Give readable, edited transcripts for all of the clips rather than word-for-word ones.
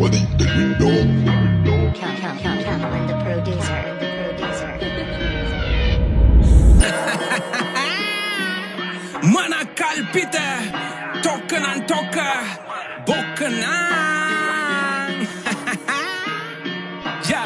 what is the window? Count when the producer. Mana kalpita, tokkanan tokka, bokkanan. Ja.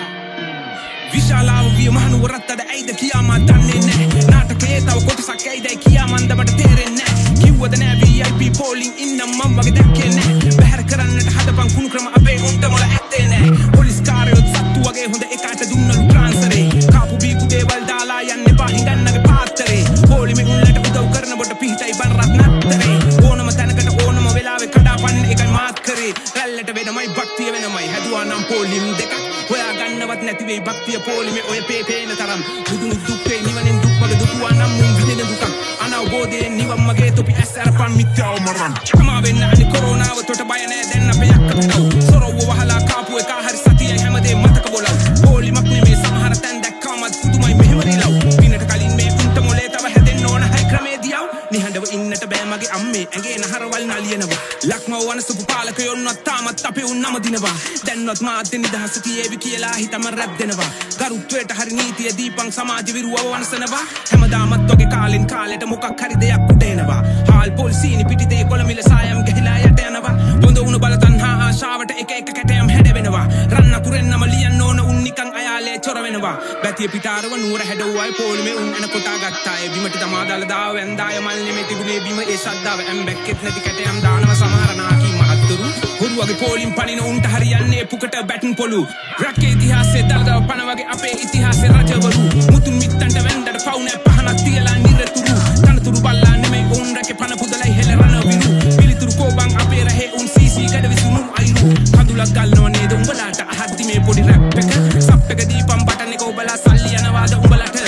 විශාලාව විය මහනුවරත්තද ඇයිද කියාමා දන්නේ නෑ නාටකයේ තව කොටසක් ඇයිදයි කියාමන්ද මට තේරෙන්නේ නෑ කිව්වද නෑ VIP පෝලිං ඉන්නම් මම වගේ දැක්කේ නෑ බැහැර කරන්නට හදපන් කුණු ක්‍රම අපේ උන්ට මොළ ඇත්තේ නෑ පොලිස් කාරයොත් සත්තු වගේ හොඳ එකාට දුන්නලු ට්‍රාන්ස්ෆරේ කාපු බීපු දේවල් දාලා යන්න එපා හිඟන්නගේ පාත්තරේ පොලිමේ උන්ලට උදව් කරන බොට පිහිටයි බන් රත් නැත්තරේ ඕනම තැනකට ඕනම වෙලාවෙ කඩාපන්න එකයි මාත් කරේ රැල්ලට වෙනමයි භක්තිය වෙනමයි හැදුවා නම් පොලිම් දෙකක් හොයා ගන්නවත් නැති වෙයි භක්තිය පොලිමේ ඔය පේපේන තරම් දුදුනු දුක්ේ නිවනෙන් දුක් වගේ දුටුවා නම් මුන් විඳින දුකක් අනවබෝධයෙන් නිවන් මගේ තොපි ඇස් අරපන් මිත්‍යාව මරන් කමා වෙන්න අනි කොරෝනාව තොට බය නෑ දැන් අපේ යක්ක පැටව සොරව්ව වහලා කාපු එක හරි සතියයි හැමදේ මතක බොලව් පොලිමක් නෙමේ සමහර තැන් දැක්කමත් පුදුමයි මෙහෙම රිලව් පිනට කලින් මේ උන්ට මොලේ තව හැදෙන්න ඕන හයි ක්‍රමේ දියව් නිහඬව ඉන්නට බෑ මගේ අම්මේ ඇඟේ නහරවල් නලියනවා ලක්මව වනසපු පාලකයොන්වත් තාමත් අපේ උන්නම දිනවා දැන්වත් මාධ්‍ය නිදහස තියේවි කියලා හිතම රැප් දෙනවා ගරුත්වයට හරි නීතිය දීපං සමාජ විරුවව වනසනවා හැමදාමත් ඔගේ කාලෙන් කාලෙට මොකක් හරි දෙයක් උඩ එනවා හාල් පොල්සීනි පිටිතේ කොළමිල සායම් ගහිලා යට යනවා බොඳ උණු බල තණ්හා ආශාවට එක එක කැටයම් හැඩවෙනවා රන්න කුරෙන්නම ලියන්න ඕන උන් නිකන් අයාලේ චොර වෙනවා බැතිය පිටාරව නුවර හැඩවුවයි පොලිමේ උන් එන කොටා ගත්තා ඒ බිමට තමා දාලා දාව වැන්දාය මල් නෙමෙයි තිබුණේ බිම ඒ ශද්ධාව ඇම්බැක්කෙත් නැති කැටයම් දානව සමහර නාකි මහත්තුරු හොරුවගේ පොලිම් පනින උන්ට හරියන්නේ පුකට බැටන් පොලු රටේ ඉතිහාසයේ දලදව පන වගේ අපේ ඉතිහාසයේ රජවරු මුතුන් මිත්තන්ට වැන්දට පවුනේ පහනක් තියලා නිරතුරු තනතුරු බල්ලා නෙමෙයි උන් රැකේ පන පුදලයි හෙලරන විරු පිළිතුරු කෝබන් අපේ රහේ උන් සීසී ගඩ විසුණු අයිරු කඳුලක් ගල්නව නේද උඹලාට අහද්දි මේ පොඩි රැප් එක සප් එක දීපම් බටන් එක ඔබලා සල්ලි යනවාද උඹලට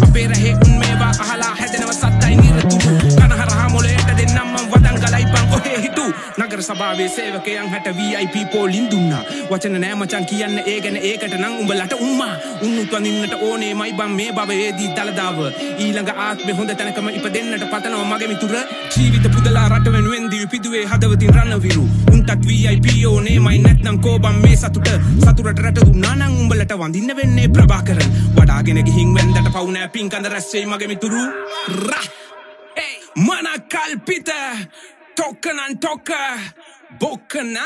අපේ රහේ උන් මේවා අහලා හැදෙනව සත්තයි නිරතුරු කනහරහා මොලේට දෙන්නම් මම වදන් ගලයිපන් ඔහේ හිටු නගර සභාවේ සේවකයන් හැට VIP පොලින් දුන්නා වචන නෑ මචං කියන්න ඒ ගැන ඒකට නම් උඹලට උම්මා උන්නුත් වඳින්නට ඕනේමයි බම් මේ භවයේදී දලදාව ඊළඟ ආත්මේ හොඳ තැනකම ඉපදෙන්නට පතනවා මගේ මිතුර ජීවිත පුදලා රට වෙනුවෙන් දී පිදුවේ හදවතින් රණවිරු උන්ටත් VIP ඕනේමයි නැත්නම් කෝබම් මේ සතුරට රට දුන්නා නම් උඹලට වඳින්න වෙන්නේ ප්‍රභාකරන් වඩාගෙන ගිහින් වෙන්දට පවු නෑ පින් කඳ රැස් වෙයි මගේ මිතුරු රා මන කල්පිත tokkනන් tokk බොක්කනං